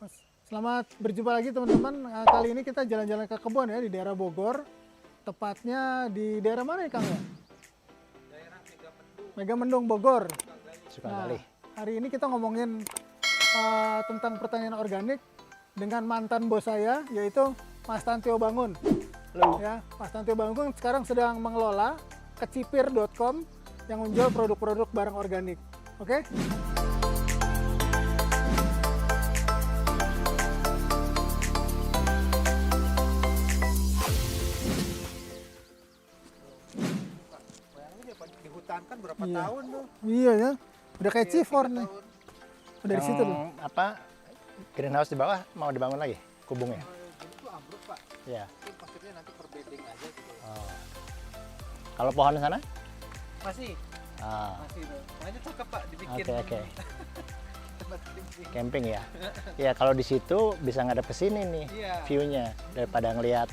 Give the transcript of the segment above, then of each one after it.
Mas, selamat berjumpa lagi teman-teman. Kali ini kita jalan-jalan ke kebun ya di daerah Bogor. Tepatnya di daerah mana ya Kang ya? Daerah Megamendung Bogor. Suka Nah, kali. hari ini kita ngomongin tentang pertanian organik dengan mantan bos saya, yaitu Mas Tantio Bangun. Halo. Ya, Mas Tantio Bangun sekarang sedang mengelola kecipir.com yang menjual produk-produk barang organik. Oke? di hutan kan berapa Iya. tahun tuh? Iya ya. Udah kayak Iya, cifor 3 nih. tahun. Udah di situ tuh. Apa greenhouse di bawah mau dibangun lagi kubungnya? Gini tuh ambruk Pak. Ya. Mungkin maksudnya nanti per bedding aja gitu. Oh. Kalau pohon di sana? Masih, Ah, masih tuh. Makanya cakep Pak dibikin. Oke. tempat camping. Camping ya. Ya kalau di situ bisa ngadep ke sini nih Iya. view-nya daripada ngelihat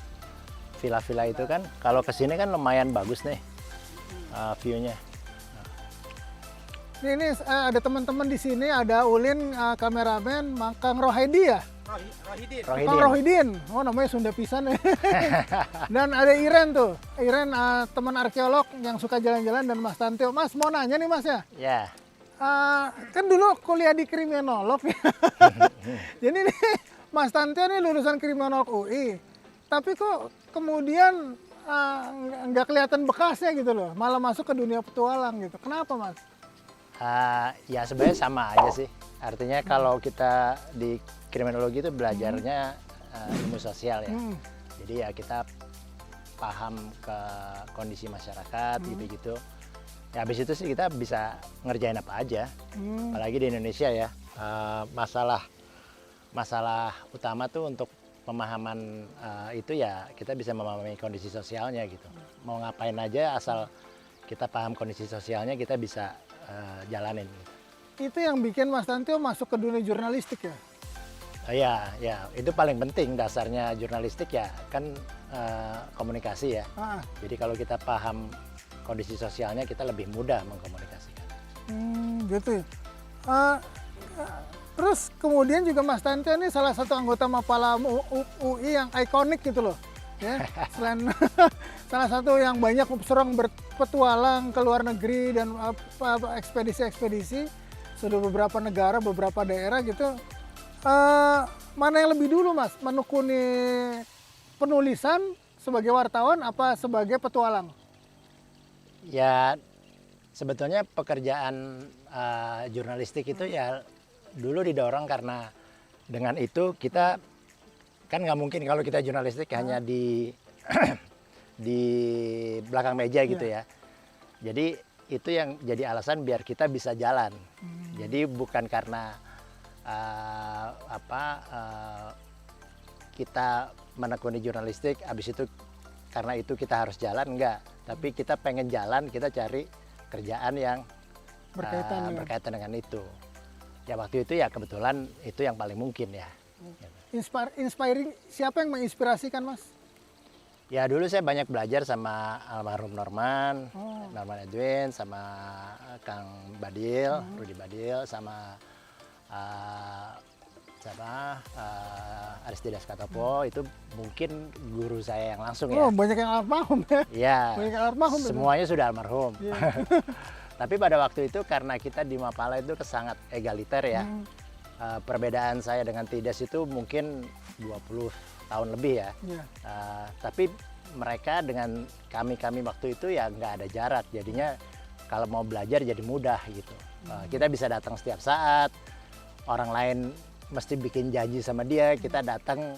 villa-villa itu kan. Kalau ke sini kan lumayan bagus nih view-nya. Ini ada teman-teman di sini, ada Ulin kameramen, Kang Rohidi ya? Rohidin. Rohidin. Kang Rohidin. Oh, namanya Sunda pisan ya. Dan ada Iren tuh. Iren teman arkeolog yang suka jalan-jalan dan Mas Tantio. Mas mau nanya nih Mas ya. Ya. Kan dulu kuliah di kriminolog ya. Jadi nih Mas Tantio nih lulusan kriminolog UI. Tapi kok kemudian nggak kelihatan bekasnya gitu loh. Malah masuk ke dunia petualang gitu. Kenapa Mas? Ya sebenarnya sama aja sih. Artinya kalau kita di kriminologi itu belajarnya ilmu sosial ya. Jadi ya kita paham ke kondisi masyarakat gitu-gitu. Ya habis itu sih kita bisa ngerjain apa aja. Apalagi di Indonesia ya. Masalah utama tuh untuk pemahaman itu ya kita bisa memahami kondisi sosialnya gitu. Mau ngapain aja asal kita paham kondisi sosialnya kita bisa jalanin. Itu yang bikin Mas Tantio masuk ke dunia jurnalistik ya? Ya, itu paling penting dasarnya jurnalistik ya kan komunikasi ya. Jadi kalau kita paham kondisi sosialnya kita lebih mudah mengkomunikasikan. Gitu ya. Terus kemudian juga Mas Tantio ini salah satu anggota Mapala UI yang ikonik gitu loh. Ya, selain salah satu yang banyak sering berpetualang ke luar negeri dan ekspedisi-ekspedisi sudah beberapa negara, beberapa daerah gitu. Mana yang lebih dulu Mas, menekuni penulisan sebagai wartawan apa sebagai petualang? Ya sebetulnya pekerjaan jurnalistik itu ya dulu didorong karena dengan itu kita kan nggak mungkin kalau kita jurnalistik hanya di di belakang meja gitu ya. Jadi itu yang jadi alasan biar kita bisa jalan. Jadi bukan karena kita menekuni jurnalistik, habis itu karena itu kita harus jalan, enggak. Tapi kita pengen jalan, kita cari kerjaan yang berkaitan dengan itu. Ya waktu itu ya kebetulan itu yang paling mungkin ya. Inspiring, siapa yang menginspirasikan Mas? Ya dulu saya banyak belajar sama almarhum Norman, Norman Edwin, sama Kang Badil, Rudi Badil, sama Aristides Katopo. Itu mungkin guru saya yang langsung ya. Oh, banyak yang almarhum ya? Iya, Banyak yang almarhum. semuanya sudah almarhum. Yeah. Tapi pada waktu itu karena kita di Mapala itu sangat egaliter ya. Perbedaan saya dengan Tides itu mungkin 20 tahun lebih ya. Tapi mereka dengan kami waktu itu ya nggak ada jarak. Jadinya kalau mau belajar jadi mudah gitu. Kita bisa datang setiap saat. Orang lain mesti bikin janji sama dia. Kita datang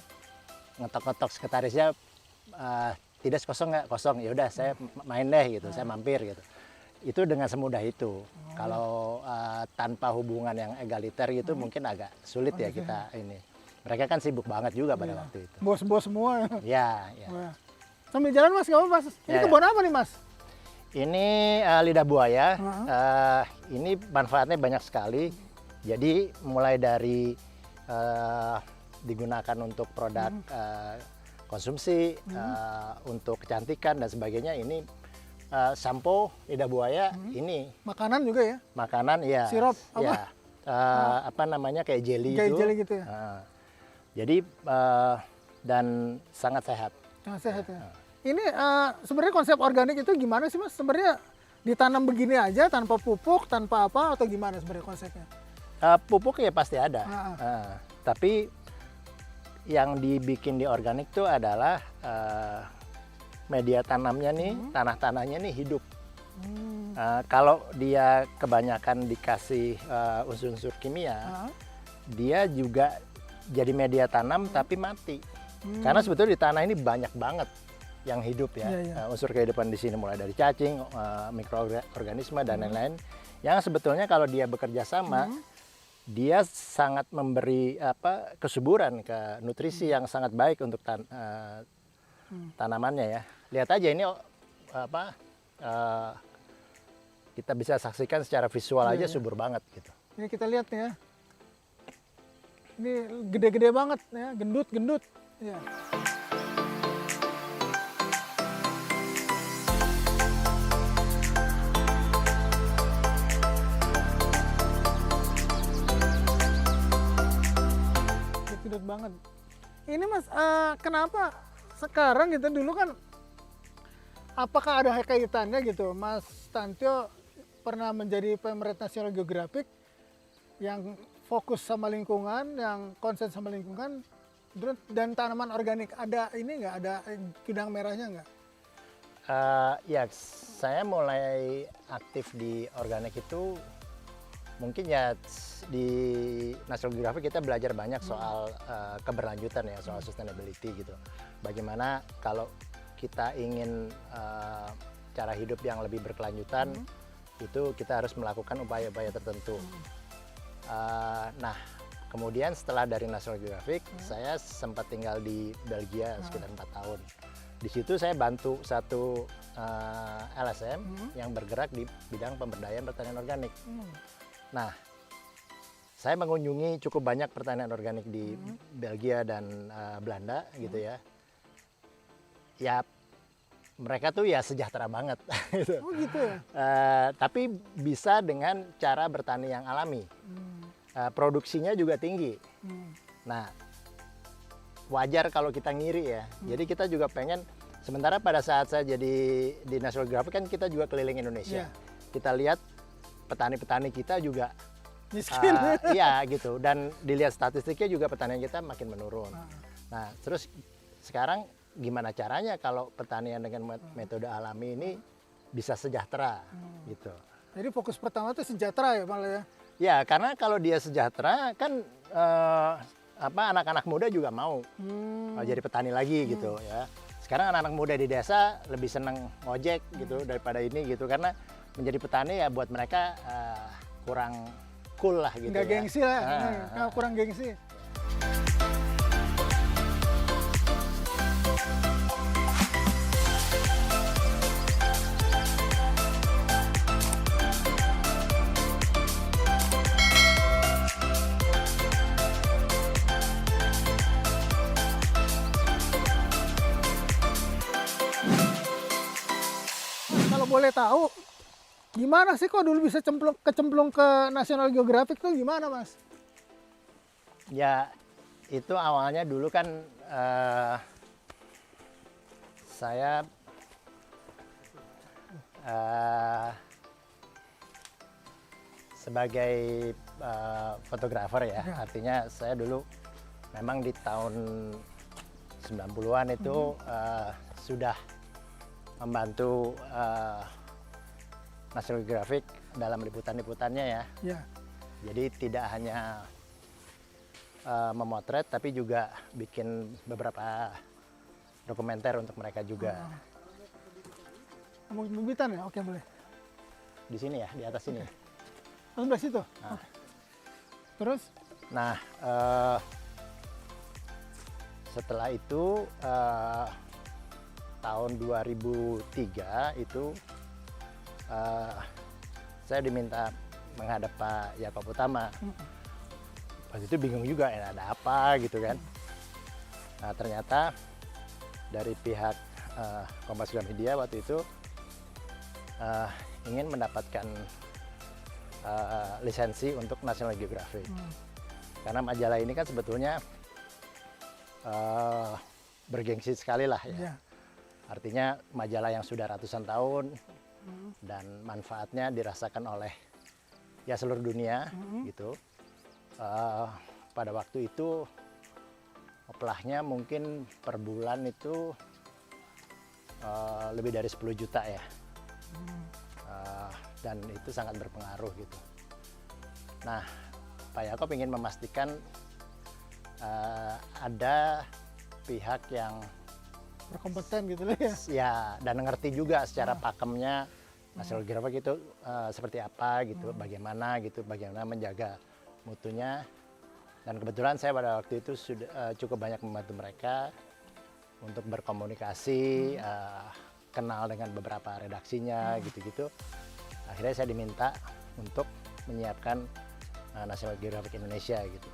ngetok-ngetok sekretarisnya. Tides kosong nggak? Kosong. Ya udah saya main deh gitu. Saya mampir gitu. Itu dengan semudah itu. Kalau tanpa hubungan yang egaliter gitu mungkin agak sulit ya kita ini. Mereka kan sibuk banget juga pada waktu itu. Bos-bos semua. Ya. Wah. Sambil jalan Mas, gak apa Mas? Ini Ya, kebun apa nih Mas? Ini lidah buaya. Ini manfaatnya banyak sekali. Jadi mulai dari digunakan untuk produk konsumsi, untuk kecantikan dan sebagainya. Ini sampo lidah buaya ini Makanan juga ya? makanan ya. Sirup apa? Ya, apa namanya kayak jelly Kayak itu. jelly gitu ya? Jadi dan sangat sehat. Sangat sehat ya. Ini sebenarnya konsep organik itu gimana sih Mas? Sebenarnya ditanam begini aja tanpa pupuk, tanpa apa atau gimana sebenarnya konsepnya? Pupuk ya pasti ada. Tapi yang dibikin di organik tuh adalah media tanamnya nih, tanah-tanahnya nih hidup. Kalau dia kebanyakan dikasih unsur-unsur kimia, dia juga jadi media tanam tapi mati. Karena sebetulnya di tanah ini banyak banget yang hidup ya. Unsur kehidupan di sini mulai dari cacing, mikroorganisme dan lain-lain. Yang sebetulnya kalau dia bekerja sama, dia sangat memberi kesuburan ke nutrisi yang sangat baik untuk tanamannya ya. Lihat aja ini kita bisa saksikan secara visual aja subur banget gitu. Ini kita lihat nih ya. Ini gede-gede banget ya, gendut-gendut. Ya. Gendut banget. Ini Mas, kenapa sekarang gitu, dulu kan apakah ada kaitannya gitu, Mas Tantio pernah menjadi pemerhati National Geographic yang fokus sama lingkungan, yang konsen sama lingkungan, dan tanaman organik, ada ini nggak, ada benang merahnya nggak? Ya, saya mulai aktif di organik itu mungkin ya di National Geographic kita belajar banyak soal keberlanjutan ya, soal sustainability gitu. Bagaimana kalau kita ingin cara hidup yang lebih berkelanjutan, itu kita harus melakukan upaya-upaya tertentu. Nah, kemudian setelah dari National Geographic, saya sempat tinggal di Belgia sekitar 4 tahun. Di situ saya bantu satu LSM yang bergerak di bidang pemberdayaan pertanian organik. Nah, saya mengunjungi cukup banyak pertanian organik di Belgia dan Belanda gitu ya. Ya, mereka tuh ya sejahtera banget. Gitu. Oh gitu ya? Tapi bisa dengan cara bertani yang alami. Produksinya juga tinggi. Nah, wajar kalau kita ngiri ya. Jadi kita juga pengen, sementara pada saat saya jadi di National Geographic kan kita juga keliling Indonesia. Kita lihat petani-petani kita juga miskin. Iya gitu. Dan dilihat statistiknya juga petani kita makin menurun. Nah, terus sekarang gimana caranya kalau pertanian dengan metode alami ini bisa sejahtera gitu. Jadi fokus pertama itu sejahtera ya malah ya? Ya, karena kalau dia sejahtera kan anak-anak muda juga mau jadi petani lagi gitu ya. Sekarang anak-anak muda di desa lebih seneng ngojek gitu daripada ini gitu, karena menjadi petani ya buat mereka kurang cool lah gitu. Nggak ya. Gengsi lah, kurang gengsi. Boleh tahu gimana sih kok dulu bisa kecemplung ke National Geographic tuh gimana Mas? Ya itu awalnya dulu kan saya sebagai fotografer ya, artinya saya dulu memang di tahun 90-an itu sudah membantu National Geographic dalam liputan-liputannya ya. Jadi tidak hanya memotret, tapi juga bikin beberapa dokumenter untuk mereka juga. Ngomongin bibitan ya? Oke, boleh. Di sini ya, di atas sini. Oh, sebelah situ? Nah. Terus? Nah, setelah itu tahun 2003 itu saya diminta menghadap Pak Yakob Utama. Waktu itu bingung juga ya, ada apa gitu kan. Nah, ternyata dari pihak Kompas Gramedia waktu itu ingin mendapatkan lisensi untuk National Geographic. Karena majalah ini kan sebetulnya eh, bergengsi sekali lah ya. Iya. Artinya majalah yang sudah ratusan tahun dan manfaatnya dirasakan oleh ya seluruh dunia gitu. Pada waktu itu oplahnya mungkin per bulan itu lebih dari 10 juta ya. Dan itu sangat berpengaruh gitu. Nah, Pak Yaakob ingin memastikan ada pihak yang Berkompeten gitu loh ya. ya dan ngerti juga secara pakemnya National Geographic itu seperti apa gitu, bagaimana menjaga mutunya. Dan kebetulan saya pada waktu itu sudah cukup banyak membantu mereka untuk berkomunikasi, kenal dengan beberapa redaksinya gitu-gitu. Akhirnya saya diminta untuk menyiapkan National Geographic Indonesia gitu.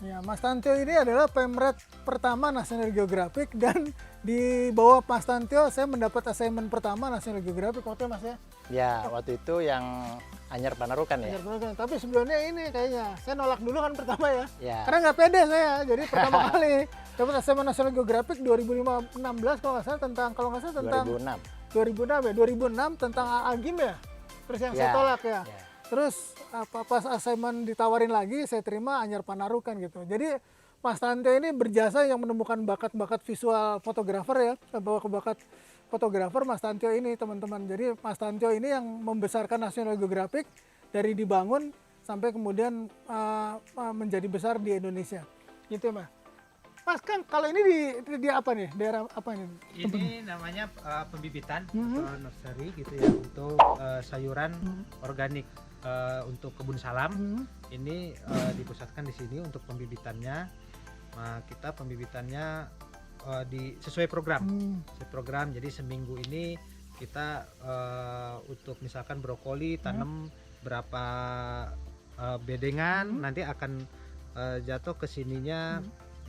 Ya, Mas Tantio ini adalah pemret pertama National Geographic, dan di bawah Mas Tantio saya mendapat assignment pertama National Geographic waktu itu, Mas ya. Ya, waktu itu yang Anyar Panarukan ya. Tapi sebelumnya ini kayaknya saya nolak dulu kan pertama ya. Ya. Karena nggak pede saya, jadi pertama kali dapat assignment National Geographic 2016 kalau nggak salah tentang 2006 ya, 2006 tentang Agim ya. Terus yang saya tolak ya. Terus pas assignment ditawarin lagi, saya terima Anyar Panarukan gitu. Jadi Mas Tantio ini berjasa yang menemukan bakat-bakat visual fotografer ya, bakat fotografer Mas Tantio ini teman-teman. Jadi Mas Tantio ini yang membesarkan National Geographic dari dibangun sampai kemudian menjadi besar di Indonesia. Gitu ya, Mas. Mas Kang, kalau ini di apa nih? Daerah apa ini? Ini namanya pembibitan atau nursery gitu ya, untuk sayuran organik untuk kebun salam. Ini dipusatkan di sini untuk pembibitannya. Nah, kita pembibitannya sesuai program. Sesuai program. Jadi seminggu ini kita untuk misalkan brokoli tanam berapa bedengan, nanti akan jatuh ke sininya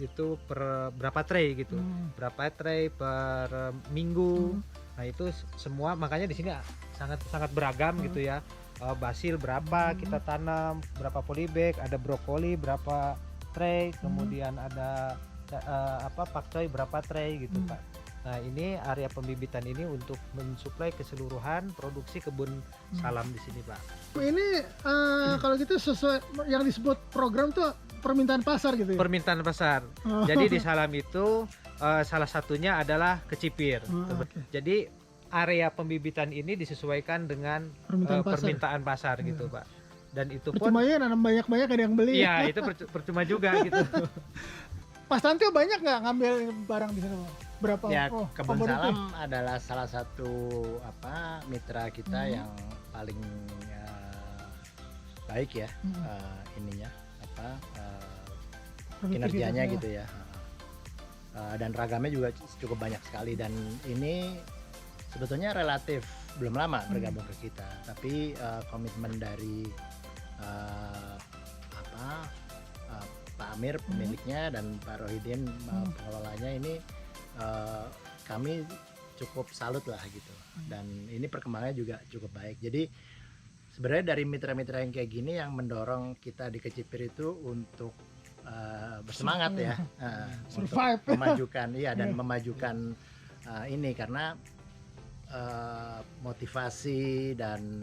itu per berapa tray gitu, berapa tray per minggu. Nah itu semua, makanya di sini sangat beragam gitu ya. Basil berapa kita tanam, berapa polybag, ada brokoli berapa tray, kemudian ada pakcoy berapa tray gitu Pak. Nah ini area pembibitan ini untuk mensuplai keseluruhan produksi kebun salam di sini Pak. Ini kalau gitu sesuai yang disebut program tuh permintaan pasar gitu ya? Permintaan pasar. Jadi di salam itu salah satunya adalah kecipir. Jadi area pembibitan ini disesuaikan dengan permintaan pasar gitu Pak. Dan itu pun percuma ya, nanam banyak-banyak ada yang beli. Iya, itu percuma juga gitu. Mas Tantio banyak nggak ngambil barang di sana? Berapa? Ya, Kebun Salam adalah salah satu mitra kita yang paling baik ya, ininya kinerjanya gitu ya. Dan ragamnya juga cukup banyak sekali, dan ini sebetulnya relatif belum lama bergabung ke kita, tapi komitmen dari Pak Amir pemiliknya dan Pak Rohidin pengelolanya ini kami cukup salut lah gitu, dan ini perkembangannya juga cukup baik. Jadi sebenarnya dari mitra-mitra yang kayak gini yang mendorong kita di Kecipir itu untuk bersemangat ya, untuk memajukan dan memajukan ini, karena motivasi dan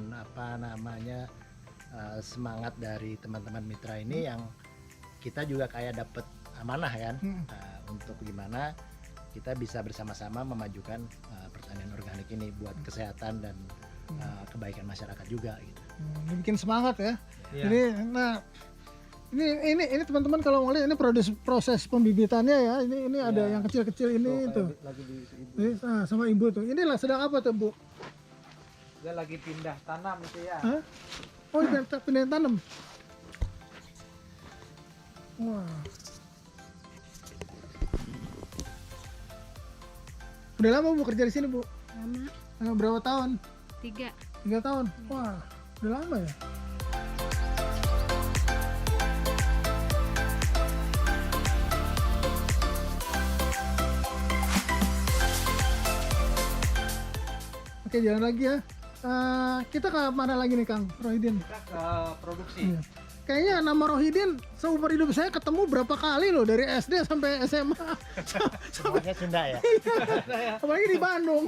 semangat dari teman-teman mitra ini yang kita juga kayak dapet amanah kan, untuk gimana kita bisa bersama-sama memajukan pertanian organik ini buat kesehatan dan kebaikan masyarakat juga gitu. Ini bikin semangat ya. Ini teman-teman kalau mau lihat ini proses pembibitannya ya. Ini ada yang kecil-kecil ini tuh. Ini sama ibu tuh. Inilah sedang apa tuh Bu? Dia lagi pindah tanam itu ya. Hah? Oh, pindah tanam. Wah. Udah lama Bu kerja di sini Bu? Lama. Berapa tahun? 3 tahun. Wah, udah lama ya. Oke, jalan lagi ya. Kita ke mana lagi nih Kang Rohidin? Kita ke produksi. kayaknya nama Rohidin seumur hidup saya ketemu berapa kali loh, dari SD sampai SMA. Semuanya Sunda ya. Iya, apalagi di Bandung.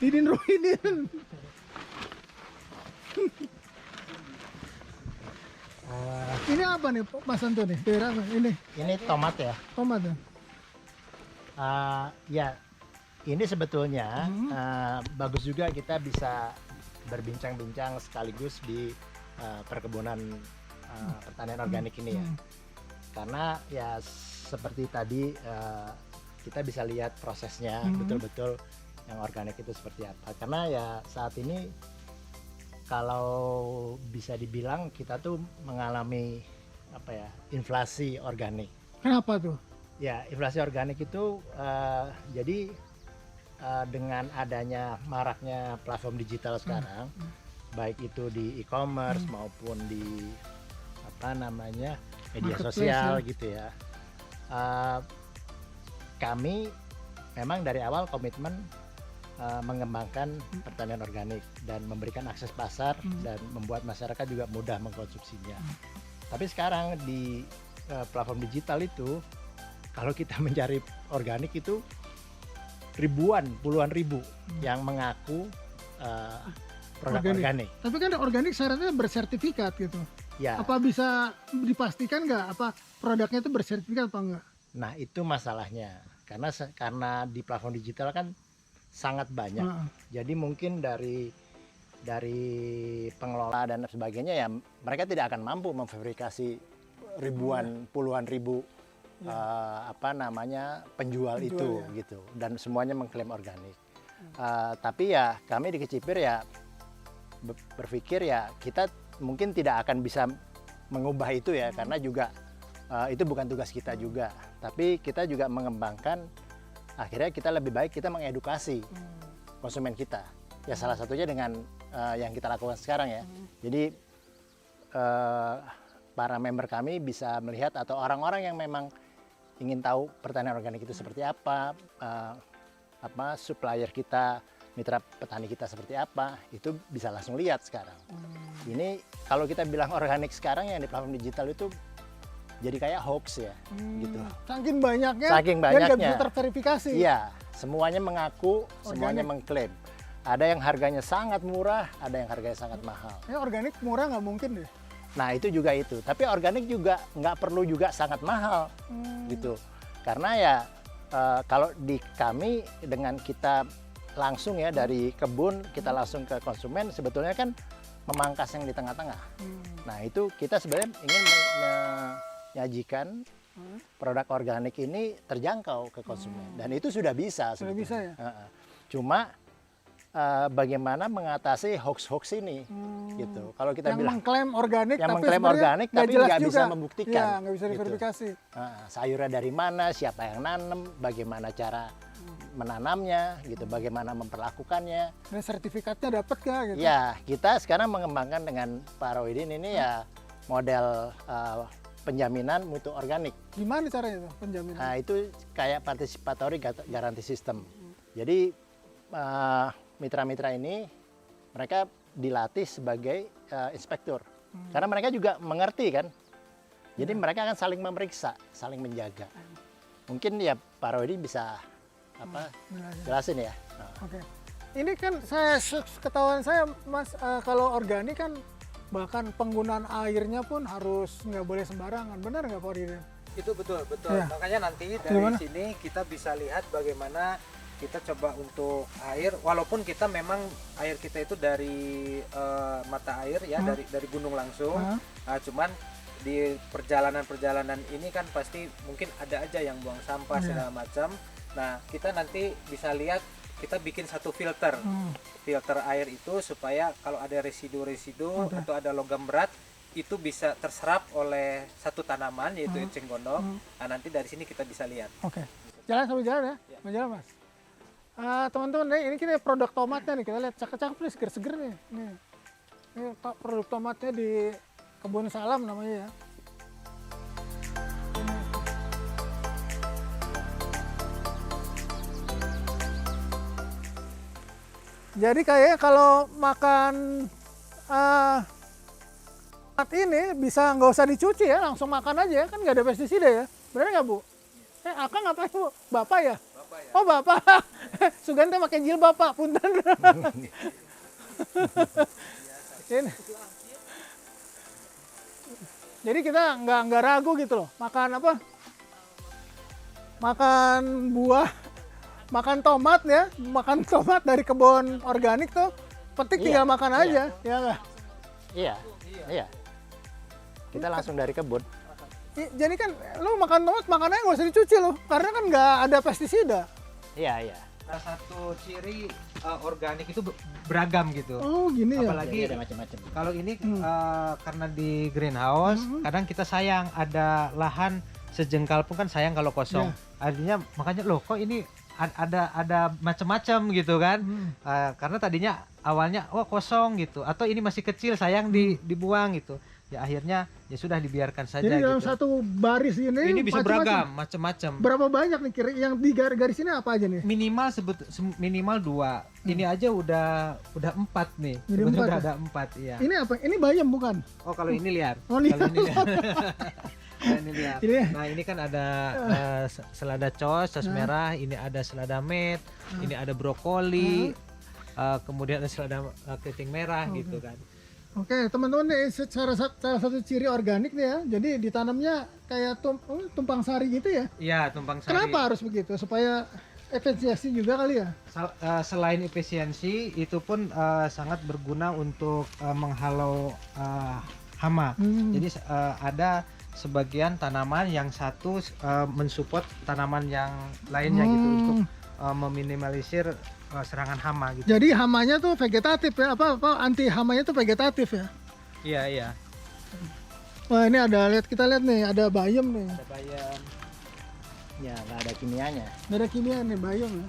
Didin Rohidin. Ini apa nih Mas Anto nih? Daerah apa? Ini tomat ya. Tomat ya? Ya, ini sebetulnya bagus juga kita bisa berbincang-bincang sekaligus di perkebunan pertanian organik ini ya. Karena ya seperti tadi kita bisa lihat prosesnya betul-betul yang organik itu seperti apa. Karena ya saat ini kalau bisa dibilang kita tuh mengalami inflasi organik. Kenapa tuh? Ya, inflasi organik itu jadi dengan adanya maraknya platform digital sekarang, baik itu di e-commerce maupun di media sosial gitu ya. Kami memang dari awal komitmen mengembangkan pertanian organik dan memberikan akses pasar dan membuat masyarakat juga mudah mengkonsumsinya. Tapi sekarang di platform digital itu kalau kita mencari organik itu ribuan, puluhan ribu yang mengaku produk organik. Tapi kan organik syaratnya bersertifikat gitu. Ya. Apa bisa dipastikan nggak apa produknya itu bersertifikat apa enggak? Nah itu masalahnya karena di platform digital kan sangat banyak. Jadi mungkin dari pengelola dan sebagainya ya mereka tidak akan mampu memverifikasi ribuan, puluhan ribu penjual itu ya. Gitu. Dan semuanya mengklaim organik. Tapi ya kami di Kecipir ya berpikir ya kita mungkin tidak akan bisa mengubah itu ya karena juga itu bukan tugas kita juga. Tapi kita juga mengembangkan. Akhirnya kita lebih baik kita mengedukasi konsumen kita. Ya salah satunya dengan yang kita lakukan sekarang ya. Jadi para member kami bisa melihat atau orang-orang yang memang ingin tahu pertanian organik itu seperti apa, supplier kita, mitra petani kita seperti apa, itu bisa langsung lihat sekarang. Ini kalau kita bilang organik sekarang yang di platform digital itu jadi kayak hoax ya, gitu. Saking banyaknya, dan nggak bisa terverifikasi. Iya, semuanya mengaku, semuanya mengklaim. Ada yang harganya sangat murah, ada yang harganya sangat mahal. Ya organik murah nggak mungkin deh. Nah itu juga itu, tapi organik juga nggak perlu juga sangat mahal, gitu. Karena ya kalau di kami dengan kita langsung ya dari kebun kita langsung ke konsumen, sebetulnya kan memangkas yang di tengah-tengah. Nah itu kita sebenarnya ingin menyajikan produk organik ini terjangkau ke konsumen dan itu sudah bisa. Sudah bisa ya. Cuma bagaimana mengatasi hoax-hoax ini, gitu. Kalau kita bilang mengklaim organik, yang mengklaim organik tapi nggak bisa membuktikan, ya, nggak bisa diverifikasi. Gitu. Sayurnya dari mana, siapa yang nanam, bagaimana cara menanamnya, gitu, bagaimana memperlakukannya. Dan sertifikatnya dapat nggak? Gitu. Ya, kita sekarang mengembangkan dengan Pak Rohidin ini ya model penjaminan mutu organik. Gimana caranya itu penjaminan? Nah, itu kayak participatory guarantee system. Jadi mitra-mitra ini mereka dilatih sebagai inspektur. Karena mereka juga mengerti kan. Jadi mereka akan saling memeriksa, saling menjaga. Mungkin ya Pak Rohidin bisa jelasin ya. Oke. Ini kan ketahuan saya Mas, kalau organik kan bahkan penggunaan airnya pun harus nggak boleh sembarangan, benar nggak Pak Rohidin? Itu betul. Ya. Makanya nanti dari sini kita bisa lihat bagaimana kita coba untuk air, walaupun kita memang air kita itu dari mata air ya, dari gunung langsung. Cuman di perjalanan ini kan pasti mungkin ada aja yang buang sampah segala macam. Nah kita nanti bisa lihat kita bikin satu filter air itu supaya kalau ada residu-residu atau ada logam berat itu bisa terserap oleh satu tanaman yaitu eceng gondok. Nah nanti dari sini kita bisa lihat. Oke. Jalan sambil jalan ya. Jalan Mas. Teman-teman, ini kita produk tomatnya nih, kita lihat cakep-cakep nih, seger-seger nih. Ini produk tomatnya di Kebun Salam namanya ya. Jadi kayaknya kalau makan Ini bisa nggak usah dicuci ya, langsung makan aja ya, kan nggak ada pestisida ya. Benar nggak Bu? Akang ngapain Bu? Bapak ya? Bapak ya. Oh Bapak. Sugante pakai jilbab Pak, punten. Ini. Jadi kita nggak ragu gitu loh, makan apa? Makan buah, makan tomat ya, makan tomat dari kebun organik tuh, petik tinggal makan aja, ya nggak? Iya. Kita langsung dari kebun. Jadi kan lo makan tomat makanannya nggak usah dicuci lo, karena kan nggak ada pestisida. Iya. Salah satu ciri organik itu beragam gitu. Oh gini ya. Apalagi Jadi ada macam-macam. kalau ini karena di greenhouse, kadang kita sayang ada lahan sejengkal pun kan sayang kalau kosong. Artinya makanya loh kok ini ada macam-macam gitu kan. Karena tadinya awalnya kosong gitu, atau ini masih kecil sayang dibuang gitu. Ya akhirnya ya sudah dibiarkan saja. Jadi dalam gitu. satu baris ini bisa beragam macam-macam. Berapa banyak nih kira yang di garis ini apa aja nih? Minimal 2. Ini aja udah 4 nih. Jadi 4 udah ya? ada 4 ya. Ini apa? Ini bayam bukan? Oh kalau ini liar. Oh, liar. Kalau ini liar. Nah, ini liar. Nah ini kan ada selada cos merah, ini ada selada met, ini ada brokoli, kemudian ada selada keriting merah gitu kan. Oke, teman-teman nih salah satu ciri organik nih ya. Jadi ditanamnya kayak tumpang sari gitu ya. Iya, tumpang sari. Kenapa harus begitu? Supaya efisiensi juga kali ya. Selain efisiensi, itu pun sangat berguna untuk menghalau hama. Jadi ada sebagian tanaman yang satu mensupport tanaman yang lainnya gitu untuk meminimalisir serangan hama gitu. Jadi hamanya tuh vegetatif ya, apa anti hamanya tuh vegetatif ya. Iya. Wah ini kita lihat nih ada bayam nih. Ada bayam. Ya, nggak ada kimianya. Nggak ada kimia nih bayam ya.